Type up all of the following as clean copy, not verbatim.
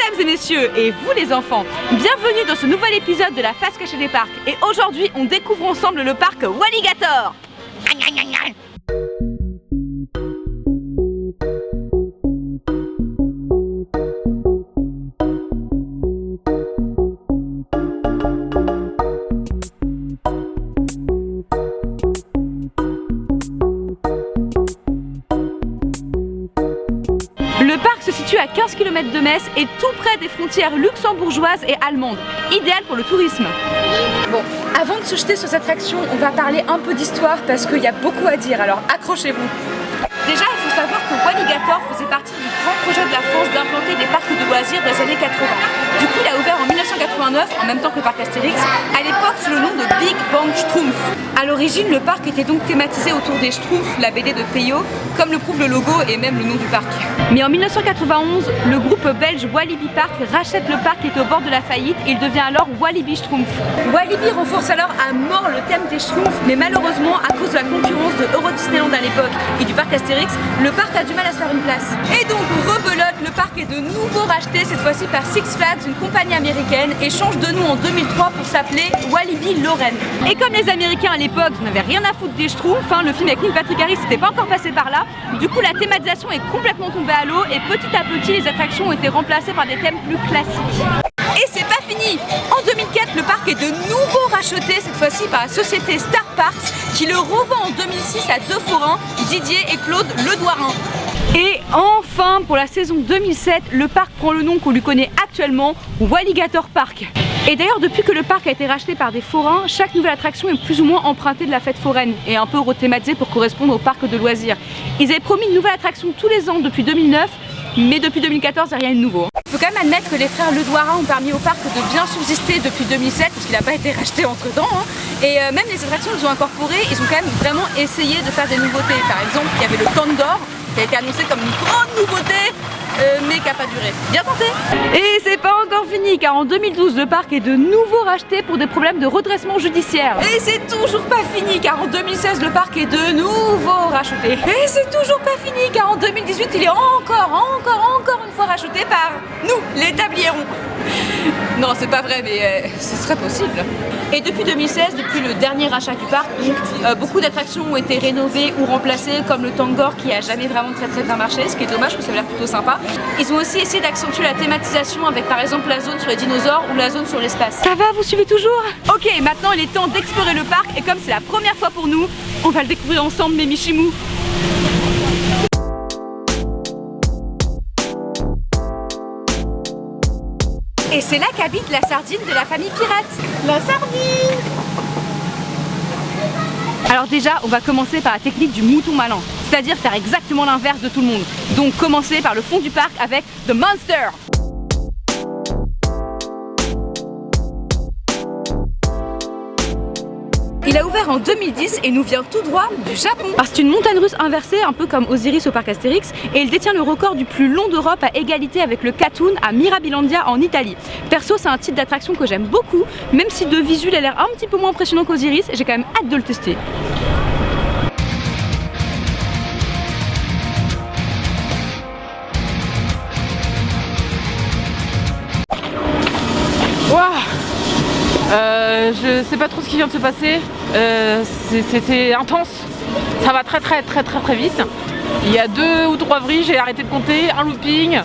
Mesdames et messieurs, et vous les enfants, bienvenue dans ce nouvel épisode de la face cachée des parcs. Et aujourd'hui, on découvre ensemble le parc Walligator. Le parc se situe à 15 km de Metz et tout près des frontières luxembourgeoises et allemandes, idéal pour le tourisme. Bon, avant de se jeter sur cette attraction, on va parler un peu d'histoire parce qu'il y a beaucoup à dire, alors accrochez-vous. Déjà, il faut savoir que Walligator faisait partie du grand projet de la France d'implanter des parcs de loisirs dans les années 80. Du coup, il a ouvert en 1989, en même temps que le parc Astérix, à l'époque sous le nom de Big Bang Schtroumpf. A l'origine, le parc était donc thématisé autour des Schtroumpfs, la BD de Peyo, comme le prouve le logo et même le nom du parc. Mais en 1991, le groupe belge Walibi Park rachète le parc qui est au bord de la faillite et il devient alors Walibi Schtroumpf. Walibi renforce alors à mort le thème des Schtroumpfs, mais malheureusement, à cause de la concurrence de Euro Disneyland à l'époque et du parc Astérix, le parc a du mal à se faire une place. Et donc, rebelote, le parc est de nouveau racheté, cette fois-ci par Six Flags, une compagnie américaine, et change de nom en 2003 pour s'appeler Walibi Lorraine. Et comme les Américains à l'époque n'avaient rien à foutre des Schtroumpfs, le film avec Neil Patrick Harris n'était pas encore passé par là, du coup la thématisation est complètement tombée à l'eau et petit à petit les attractions ont été remplacées par des thèmes plus classiques. Et c'est pas fini! En 2004, le parc est de nouveau racheté, cette fois-ci par la société Star Parks, qui le revend en 2006 à deux forains, Didier et Claude Ledouarin. Et enfin, pour la saison 2007, le parc prend le nom qu'on lui connaît actuellement, Walligator Park. Et d'ailleurs, depuis que le parc a été racheté par des forains, chaque nouvelle attraction est plus ou moins empruntée de la fête foraine et un peu rethématisée pour correspondre au parc de loisirs. Ils avaient promis une nouvelle attraction tous les ans depuis 2009, mais depuis 2014, il n'y a rien de nouveau. Il faut quand même admettre que les frères Ledouarin ont permis au parc de bien subsister depuis 2007, parce qu'il n'a pas été racheté entre temps. Et même les attractions qu'ils ont incorporées, ils ont quand même vraiment essayé de faire des nouveautés. Par exemple, il y avait le Tandor, qui a été annoncé comme une grande nouveauté, mais qui n'a pas duré. Bien tenté! Et c'est pas encore fini, car en 2012, le parc est de nouveau racheté pour des problèmes de redressement judiciaire. Et c'est toujours pas fini, car en 2016, le parc est de nouveau racheté. Et c'est toujours pas fini, car en 2018, il est encore une fois racheté par nous, les tabliérons. Non, c'est pas vrai, mais ce serait possible. Et depuis 2016, depuis le dernier rachat du parc, donc, beaucoup d'attractions ont été rénovées ou remplacées, comme le Tangor qui a jamais vraiment très bien marché, ce qui est dommage parce que ça a l'air plutôt sympa. Ils ont aussi essayé d'accentuer la thématisation avec par exemple la zone sur les dinosaures ou la zone sur l'espace. Ça va, vous suivez toujours? Ok, maintenant il est temps d'explorer le parc et comme c'est la première fois pour nous, on va le découvrir ensemble, mes Michimous. Et c'est là qu'habite la sardine de la famille pirate. La sardine! Alors déjà, on va commencer par la technique du mouton malin, c'est-à-dire faire exactement l'inverse de tout le monde. Donc commencer par le fond du parc avec The Monster. Il a ouvert en 2010 et nous vient tout droit du Japon. C'est une montagne russe inversée, un peu comme Osiris au parc Astérix, et il détient le record du plus long d'Europe à égalité avec le Katoon à Mirabilandia en Italie. Perso, c'est un type d'attraction que j'aime beaucoup, même si de visu il a l'air un petit peu moins impressionnant qu'Osiris, j'ai quand même hâte de le tester. Je sais pas trop ce qui vient de se passer, c'était intense, ça va très vite. Il y a 2 ou 3 vrilles, j'ai arrêté de compter, un looping,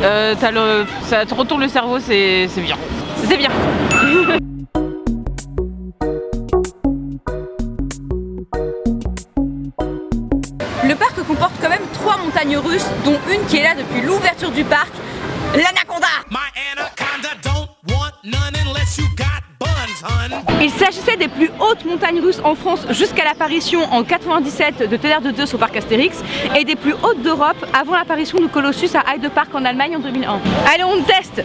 ça te retourne le cerveau, c'est bien, c'était bien. Le parc comporte quand même 3 montagnes russes, dont une qui est là depuis l'ouverture du parc, l'Anaconda. Il s'agissait des plus hautes montagnes russes en France jusqu'à l'apparition en 97 de Tonnerre de Zeus au parc Astérix et des plus hautes d'Europe avant l'apparition du Colossus à Heide Park en Allemagne en 2001. Allez, on teste!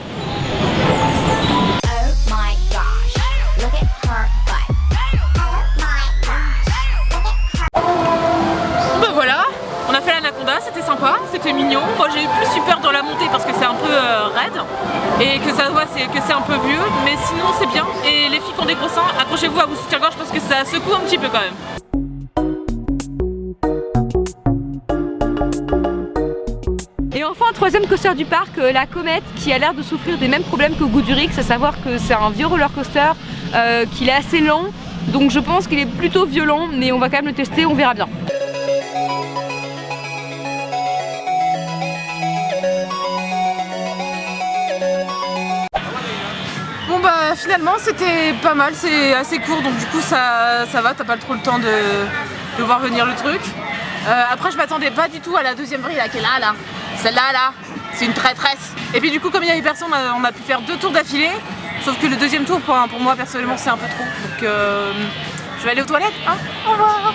Ben voilà, on a fait l'Anaconda, c'était sympa, c'était mignon. Moi j'ai eu plus peur dans la montée parce que c'est un peu raide et que ça voit que c'est un peu vieux, mais sinon c'est bien. Et les filles qui ont des gros seins, accrochez-vous à vos soutiens-gorge parce que ça secoue un petit peu quand même. Et enfin, troisième coaster du parc, la Comète, qui a l'air de souffrir des mêmes problèmes que Goudurix, à savoir que c'est un vieux roller coaster, qu'il est assez lent, donc je pense qu'il est plutôt violent, mais on va quand même le tester, on verra bien. Bon bah finalement c'était pas mal, c'est assez court donc du coup ça va, t'as pas trop le temps de voir venir le truc. Après je m'attendais pas du tout à la deuxième vrille là qui est là, celle-là là, c'est une traîtresse. Et puis du coup comme il y avait personne on a pu faire 2 tours d'affilée, sauf que le deuxième tour pour moi personnellement c'est un peu trop. Donc je vais aller aux toilettes, hein. Au revoir.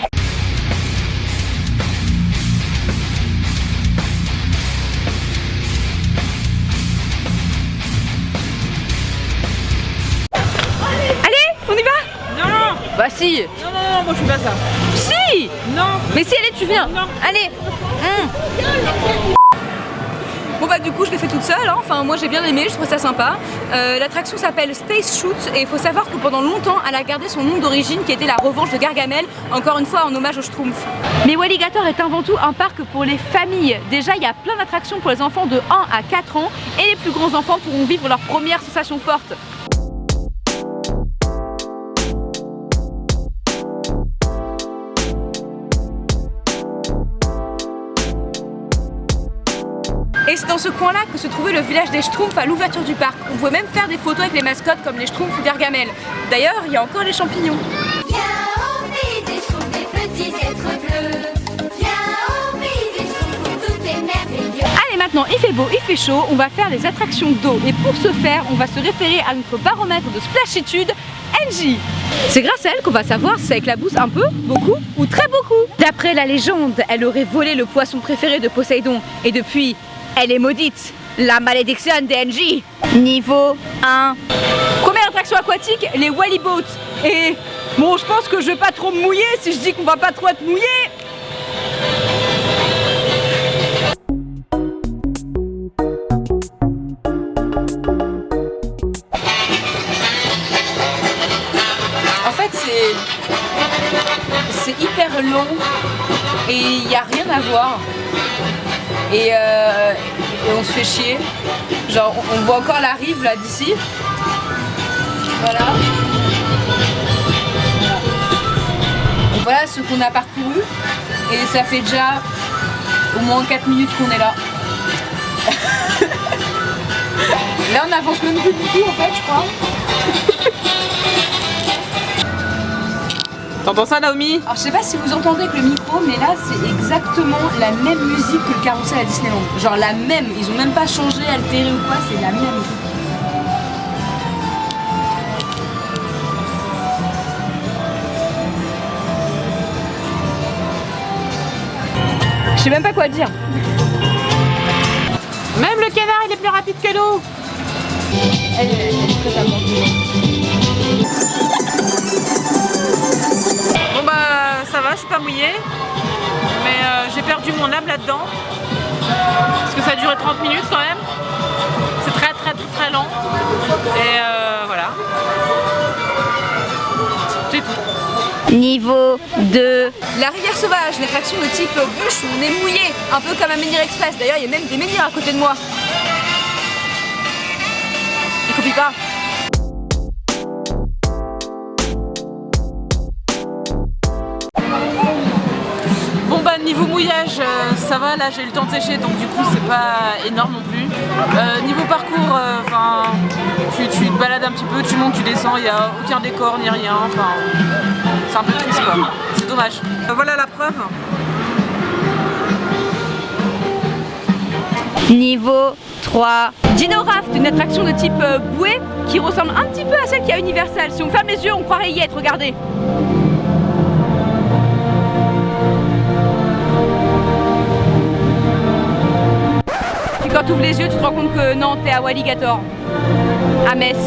On y va? Non. Bah si. Non, moi je suis pas ça. Si. Non. Mais si, allez, tu viens. Non. Allez. Bon bah du coup je l'ai fait toute seule, hein. Enfin moi j'ai bien aimé, je trouve ça sympa. L'attraction s'appelle Space Shoot et il faut savoir que pendant longtemps elle a gardé son nom d'origine qui était la revanche de Gargamel, encore une fois en hommage au Schtroumpf. Mais Walligator est avant tout un parc pour les familles. Déjà il y a plein d'attractions pour les enfants de 1 à 4 ans et les plus grands enfants pourront vivre leurs premières sensations fortes. Et c'est dans ce coin-là que se trouvait le village des Schtroumpfs à l'ouverture du parc. On pouvait même faire des photos avec les mascottes comme les Schtroumpfs ou Gargamel. D'ailleurs, il y a encore les champignons. Viens au pays des Schtroumpfs, des petits êtres bleus. Viens au pays des Schtroumpfs où tout est merveilleux. Allez, maintenant il fait beau, il fait chaud, on va faire des attractions d'eau. Et pour ce faire, on va se référer à notre baromètre de splashitude, NJ. C'est grâce à elle qu'on va savoir si ça éclabousse un peu, beaucoup ou très beaucoup. D'après la légende, elle aurait volé le poisson préféré de Poséidon. Et depuis, elle est maudite, la malédiction d'Engie. Niveau 1. Première attraction aquatique, les Wally Boats. Et bon, je pense que je vais pas trop me mouiller si je dis qu'on va pas trop être mouillé. En fait, c'est hyper long et il n'y a rien à voir. Et on se fait chier. Genre on voit encore la rive là d'ici. Voilà. Donc voilà ce qu'on a parcouru. Et ça fait déjà au moins 4 minutes qu'on est là. Là on n'avance même plus du tout en fait je crois. T'entends ça Naomi? Alors je sais pas si vous entendez avec le micro mais là c'est exactement la même musique que le carrousel à Disneyland. Genre la même, ils ont même pas changé, altéré ou quoi, c'est la même. Je sais même pas quoi dire. Même le canard il est plus rapide que nous. Elle est très amoureuse. Bon bah ça va, je suis pas mouillée, mais j'ai perdu mon âme là-dedans, parce que ça a duré 30 minutes quand même, c'est très lent, et voilà, c'est tout. Niveau 2. La rivière sauvage, une attraction de type bûche où on est mouillé, un peu comme un menhir express, d'ailleurs il y a même des menhirs à côté de moi. Il copie pas. Bon bah niveau mouillage ça va, là j'ai eu le temps de sécher donc du coup c'est pas énorme non plus. Niveau parcours, tu te balades un petit peu, tu montes, tu descends, il n'y a aucun décor ni rien, enfin c'est un peu triste quoi, c'est dommage. Voilà la preuve. Niveau 3. Dino Raft, une attraction de type bouée qui ressemble un petit peu à celle qu'il y a à Universal. Si on ferme les yeux on croirait y être, regardez. Quand tu ouvres les yeux, tu te rends compte que non, t'es à Walligator, à Metz.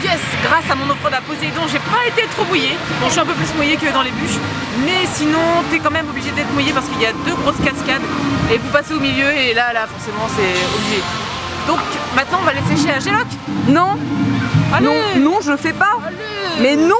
Yes, grâce à mon offre à Poséidon, j'ai pas été trop mouillée. Bon, je suis un peu plus mouillée que dans les bûches, mais sinon, t'es quand même obligé d'être mouillée parce qu'il y a 2 grosses cascades et vous passez au milieu et là forcément, c'est obligé. Donc maintenant on va les sécher à Géloc. Non. Allez. Non, je fais pas. Allez. Mais non.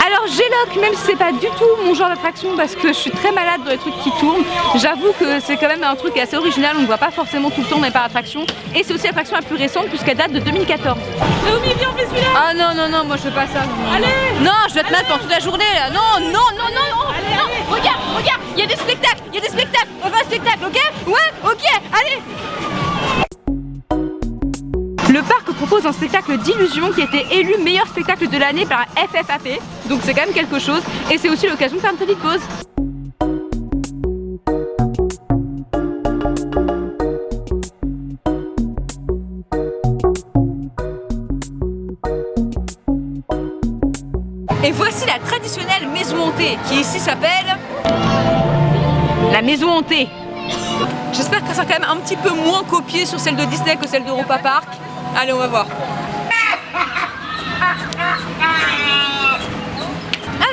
Alors Géloc, même si c'est pas du tout mon genre d'attraction parce que je suis très malade dans les trucs qui tournent, j'avoue que c'est quand même un truc assez original, on ne voit pas forcément tout le temps dans les parcs d'attractions et c'est aussi l'attraction la plus récente puisqu'elle date de 2014. Naomi, viens, on fait celui-là. Ah non, moi je fais pas ça. Allez. Non, je vais te mettre pendant toute la journée là. Non. Allez. Regarde, il y a des spectacles, on fait un spectacle, ok? Ouais, ok, allez. Le parc propose un spectacle d'illusion qui a été élu meilleur spectacle de l'année par la FFAP, donc c'est quand même quelque chose et c'est aussi l'occasion de faire une petite pause. Et voici la traditionnelle maison hantée qui ici s'appelle la maison hantée. J'espère qu'elle sera quand même un petit peu moins copiée sur celle de Disney que celle d'Europa Park. Allez, on va voir.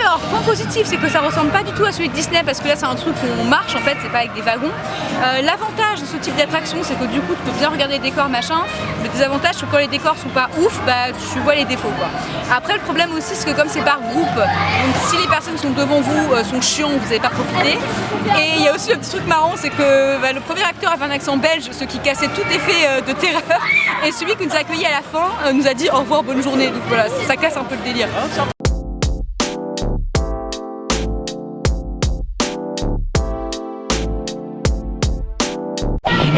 Alors, point positif, c'est que ça ressemble pas du tout à celui de Disney parce que là c'est un truc où on marche en fait, c'est pas avec des wagons. L'avantage de ce type d'attraction, c'est que du coup tu peux bien regarder les décors machin. Le désavantage, c'est que quand les décors sont pas ouf, bah tu vois les défauts quoi. Après le problème aussi, c'est que comme c'est par groupe, donc si les personnes sont devant vous, sont chiants, vous n'avez pas profité. Et il y a aussi le petit truc marrant, c'est que le premier acteur avait un accent belge, ce qui cassait tout effet de terreur. Et celui qui nous a accueillis à la fin nous a dit au revoir, bonne journée. Donc voilà, ça casse un peu le délire.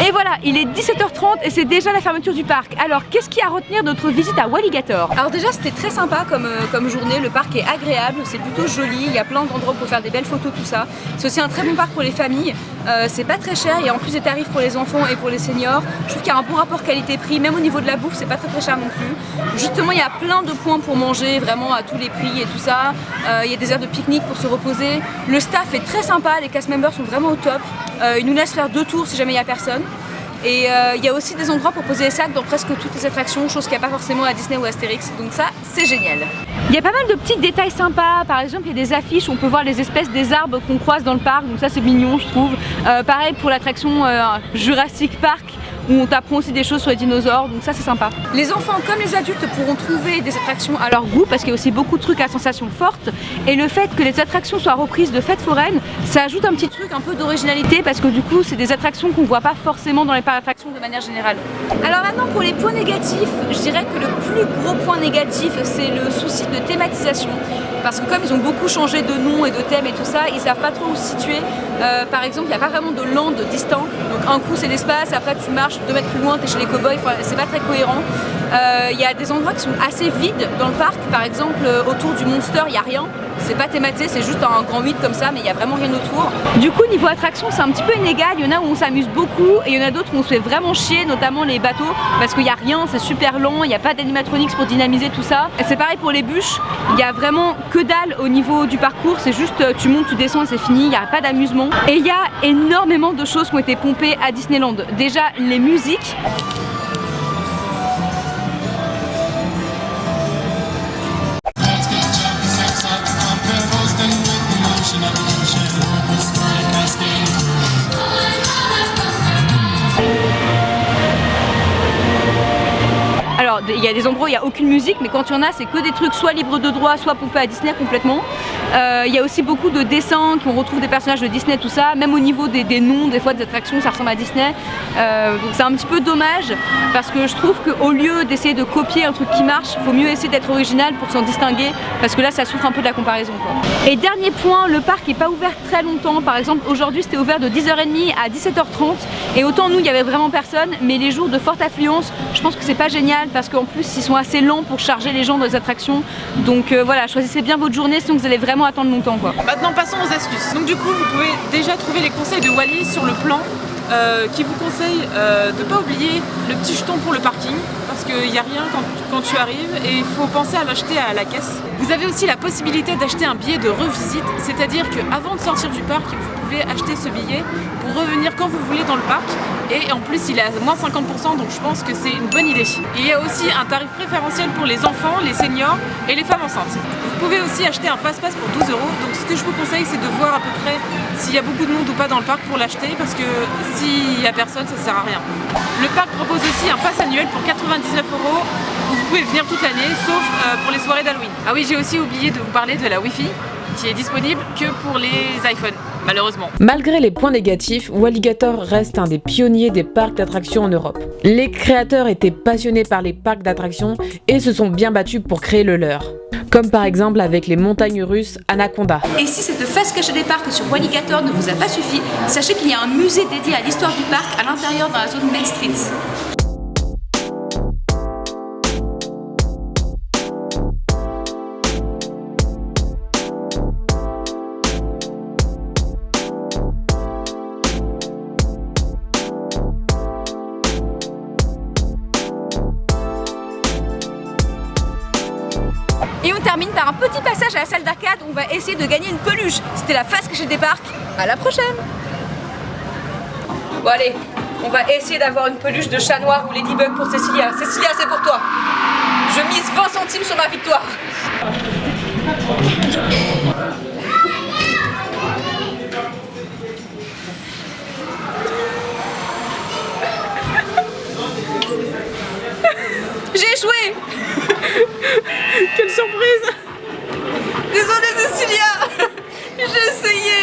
Et voilà, il est 17h30 et c'est déjà la fermeture du parc. Alors, qu'est-ce qu'il y a à retenir de notre visite à Walligator? Alors déjà, c'était très sympa comme journée. Le parc est agréable, c'est plutôt joli. Il y a plein d'endroits pour faire des belles photos, tout ça. C'est aussi un très bon parc pour les familles. C'est pas très cher et en plus des tarifs pour les enfants et pour les seniors. Je trouve qu'il y a un bon rapport qualité-prix. Même au niveau de la bouffe, c'est pas très cher non plus. Justement, il y a plein de points pour manger, vraiment à tous les prix et tout ça. Il y a des aires de pique-nique pour se reposer. Le staff est très sympa, les cast members sont vraiment au top. Ils nous laissent faire 2 tours si jamais il y a personne. Et il y a aussi des endroits pour poser les sacs dans presque toutes les attractions, chose qu'il n'y a pas forcément à Disney ou Astérix, donc ça c'est génial. Il y a pas mal de petits détails sympas, par exemple il y a des affiches où on peut voir les espèces des arbres qu'on croise dans le parc, donc ça c'est mignon je trouve. Pareil pour l'attraction Jurassic Park, où on t'apprend aussi des choses sur les dinosaures, donc ça c'est sympa. Les enfants comme les adultes pourront trouver des attractions à leur goût parce qu'il y a aussi beaucoup de trucs à sensations fortes et le fait que les attractions soient reprises de fêtes foraines, ça ajoute un petit truc un peu d'originalité parce que du coup c'est des attractions qu'on voit pas forcément dans les parcs d'attractions de manière générale. Alors maintenant pour les points négatifs, je dirais que le plus gros point négatif c'est le souci de thématisation. Parce que comme ils ont beaucoup changé de nom et de thème et tout ça, ils savent pas trop où se situer. Par exemple, il n'y a pas vraiment de land distant. Donc un coup c'est l'espace, après tu marches 2 mètres plus loin, t'es chez les cowboys, enfin, c'est pas très cohérent. Il y a des endroits qui sont assez vides dans le parc. Par exemple, autour du Monster, il n'y a rien. C'est pas thématisé, c'est juste un grand 8 comme ça, mais il n'y a vraiment rien autour. Du coup, niveau attraction, c'est un petit peu inégal. Il y en a où on s'amuse beaucoup et il y en a d'autres où on se fait vraiment chier, notamment les bateaux, parce qu'il n'y a rien, c'est super lent, il n'y a pas d'animatronics pour dynamiser tout ça. Et c'est pareil pour les bûches, il n'y a vraiment que dalle au niveau du parcours, c'est juste tu montes, tu descends et c'est fini, il n'y a pas d'amusement. Et il y a énormément de choses qui ont été pompées à Disneyland. Déjà, les musiques. Alors il y a des endroits où il n'y a aucune musique, mais quand il y en a, c'est que des trucs soit libres de droit, soit pompés à Disney complètement. Il y a aussi beaucoup de dessins qu'on retrouve des personnages de Disney, tout ça. Même au niveau des noms, des fois des attractions, ça ressemble à Disney. Donc c'est un petit peu dommage parce que je trouve qu'au lieu d'essayer de copier un truc qui marche, il faut mieux essayer d'être original pour s'en distinguer parce que là ça souffre un peu de la comparaison quoi. Et dernier point, le parc n'est pas ouvert très longtemps. Par exemple aujourd'hui c'était ouvert de 10h30 à 17h30 et autant nous il n'y avait vraiment personne, mais les jours de forte affluence je pense que c'est pas génial parce qu'en plus ils sont assez lents pour charger les gens dans les attractions. Donc voilà, choisissez bien votre journée sinon vous allez vraiment attendre longtemps quoi. Maintenant passons aux astuces. Donc du coup vous pouvez déjà trouver les conseils de Wally sur le plan qui vous conseille de ne pas oublier le petit jeton pour le parking parce qu'il n'y a rien quand tu arrives et il faut penser à l'acheter à la caisse. Vous avez aussi la possibilité d'acheter un billet de revisite, c'est-à-dire qu'avant de sortir du parc, vous pouvez pouvez acheter ce billet pour revenir quand vous voulez dans le parc. Et en plus, il est à moins 50%, donc je pense que c'est une bonne idée. Il y a aussi un tarif préférentiel pour les enfants, les seniors et les femmes enceintes. Vous pouvez aussi acheter un fast-pass pour 12 €. Donc ce que je vous conseille, c'est de voir à peu près s'il y a beaucoup de monde ou pas dans le parc pour l'acheter, parce que s'il n'y a personne, ça sert à rien. Le parc propose aussi un pass annuel pour 99 €, où vous pouvez venir toute l'année, sauf pour les soirées d'Halloween. Ah oui, j'ai aussi oublié de vous parler de la Wi-Fi, qui est disponible que pour les iPhones, malheureusement. Malgré les points négatifs, Walligator reste un des pionniers des parcs d'attractions en Europe. Les créateurs étaient passionnés par les parcs d'attractions et se sont bien battus pour créer le leur. Comme par exemple avec les montagnes russes Anaconda. Et si cette face cachée des parcs sur Walligator ne vous a pas suffi, sachez qu'il y a un musée dédié à l'histoire du parc à l'intérieur dans la zone Main Street. Et on termine par un petit passage à la salle d'arcade où on va essayer de gagner une peluche. C'était la face cachée des parcs. À la prochaine. Bon allez, on va essayer d'avoir une peluche de chat noir ou Ladybug pour Cécilia. Cécilia, c'est pour toi. Je mise 20 centimes sur ma victoire. J'ai échoué. Quelle surprise! Désolée Cécilia. J'ai essayé.